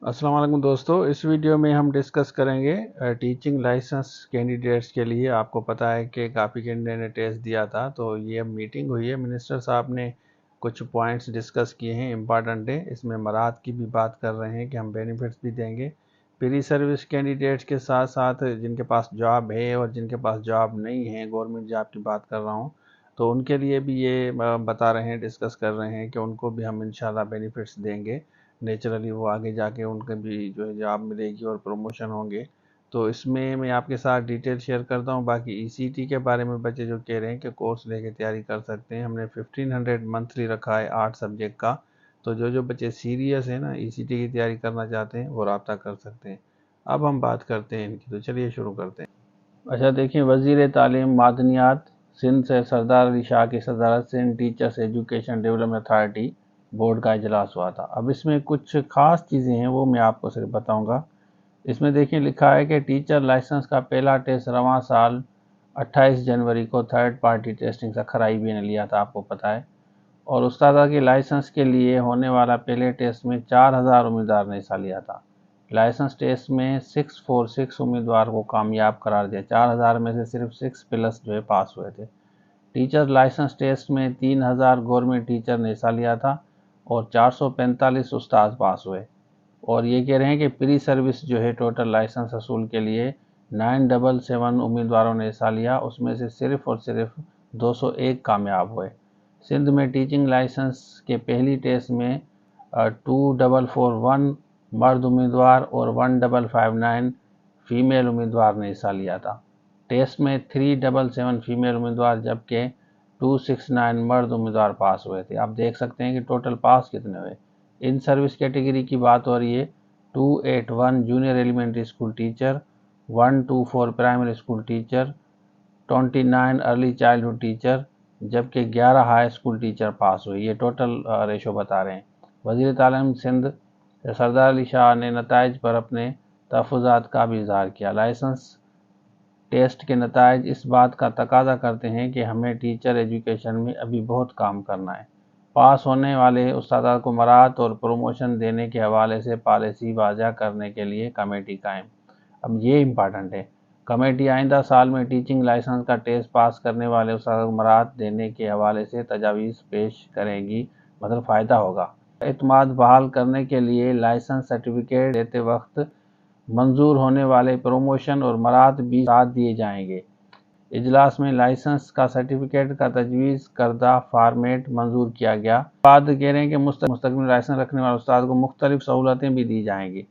अस्सलाम वालेकुम दोस्तों, इस वीडियो में हम डिस्कस करेंगे टीचिंग लाइसेंस कैंडिडेट्स के लिए। आपको पता है कि काफ़ी कैंडिडेट ने टेस्ट दिया था, तो ये मीटिंग हुई है। मिनिस्टर साहब ने कुछ पॉइंट्स डिस्कस किए हैं, इम्पॉर्टेंट है। इसमें मराद की भी बात कर रहे हैं कि हम बेनिफिट्स भी देंगे प्री सर्विस कैंडिडेट्स के साथ साथ जिनके पास जॉब है और जिनके पास जॉब नहीं है, गवर्नमेंट जॉब की बात कर रहा हूँ, तो उनके लिए भी ये बता रहे हैं, डिस्कस कर रहे हैं कि उनको भी हम इंशाल्लाह बेनिफिट्स देंगे। नेचुरली वो आगे जाके उनके भी जो है जॉब मिलेगी और प्रमोशन होंगे। तो इसमें मैं आपके साथ डिटेल शेयर करता हूँ। बाकी ईसीटी के बारे में बच्चे जो कह रहे हैं कि कोर्स लेके तैयारी कर सकते हैं, हमने 1500 मंथली रखा है 8 सब्जेक्ट का। तो जो बच्चे सीरियस हैं ना, ईसीटी की तैयारी करना चाहते हैं, वो रब्ता कर सकते हैं। अब हम बात करते हैं इनकी, तो चलिए शुरू करते हैं। अच्छा देखिए, वज़ीर तालीम मादनियात सिंध से सरदार अली शाह की सदारत से इन teachers education development authority board का इजलास हुआ था। अब इसमें कुछ खास चीज़ें हैं, वो मैं आपको सिर्फ बताऊंगा। इसमें देखिए लिखा है कि टीचर लाइसेंस का पहला टेस्ट रवां साल 28 जनवरी को third party testing Sukkur IB ने लिया था, आपको पता है। और उस्तादा के लाइसेंस के लिए होने वाला पहले टेस्ट में 4000 उम्मीदवार ने हिस्सा लिया था। लाइसेंस टेस्ट में 646 उम्मीदवार को कामयाब करार दिया। 4000 में से सिर्फ 6+ जो है पास हुए थे। टीचर लाइसेंस टेस्ट में 3000 गवर्नमेंट टीचर ने हिस्सा लिया था और 445 उस्ताद पास हुए। और ये कह रहे हैं कि प्री सर्विस जो है टोटल लाइसेंस असूल के लिए 977 उम्मीदवारों ने हिस्सा लिया, उसमें से सिर्फ और सिर्फ 201 कामयाब हुए। सिंध में टीचिंग लाइसेंस के पहली टेस्ट में 2441 मर्द उम्मीदवार और 1559 फीमेल उम्मीदवार ने हिस्सा लिया था। टेस्ट में 377 फीमेल उम्मीदवार जबकि 269 मर्द उम्मीदवार पास हुए थे। आप देख सकते हैं कि टोटल पास कितने हुए। इन सर्विस कैटेगरी की बात हो रही है। 281 junior elementary school teacher, 124 primary school teacher, 29 early childhood teacher, जबकि 11 हाई स्कूल टीचर पास हुए। ये टोटल रेशो बता रहे हैं। वज़ीर तालीम सिंध सरदार अली शाह ने नताइज पर अपने तहफ़्फ़ुज़ात का भी इजहार किया। लाइसेंस टेस्ट के नताइज इस बात का तकाजा करते हैं कि हमें टीचर एजुकेशन में अभी बहुत काम करना है। पास होने वाले उस्ताद को मराहत और प्रमोशन देने के हवाले से पॉलिसी वाज़ा करने के लिए कमेटी कायम। अब ये इम्पॉर्टेंट है। कमेटी आइंदा साल में टीचिंग लाइसेंस का टेस्ट पास करने वाले उस्ताद को मराहत देने के हवाले से तजावीज़ पेश करेगी, मतलब फ़ायदा होगा। एतमाद बहाल करने के लिए लाइसेंस सर्टिफिकेट देते वक्त मंजूर होने वाले प्रमोशन और मराहत भी साथ दिए जाएंगे। इजलास में लाइसेंस का सर्टिफिकेट का तजवीज़ करदा फॉर्मेट मंजूर किया गया। बाद कह रहे हैं कि मुस्तकिल लाइसेंस रखने वाले उस्ताद को मुख्तलिफ सहूलतें भी दी जाएंगी।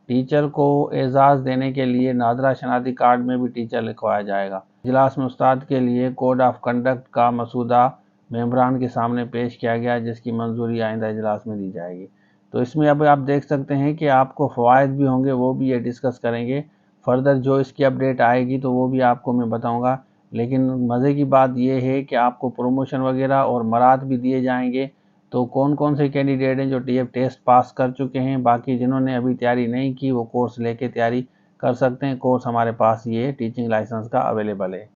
टीचर को एजाज़ देने के लिए नादरा शनाख्ती कार्ड में भी टीचर लिखवाया जाएगा। इजलास में उस्ताद के लिए कोड ऑफ कंडक्ट का मसूदा मेंबरान के सामने पेश किया गया, जिसकी मंजूरी आइंदा इजलास में दी जाएगी। तो इसमें अब आप देख सकते हैं कि आपको फ़वाइद भी होंगे, वो भी ये डिस्कस करेंगे। फर्दर जो इसकी अपडेट आएगी तो वो भी आपको मैं बताऊंगा। लेकिन मज़े की बात यह है कि आपको प्रमोशन वगैरह और मराहत भी दिए जाएंगे। तो कौन कौन से कैंडिडेट हैं जो टेस्ट पास कर चुके हैं, बाकी जिन्होंने अभी तैयारी नहीं की वो कोर्स लेके तैयारी कर सकते हैं। कोर्स हमारे पास ये टीचिंग लाइसेंस का अवेलेबल है।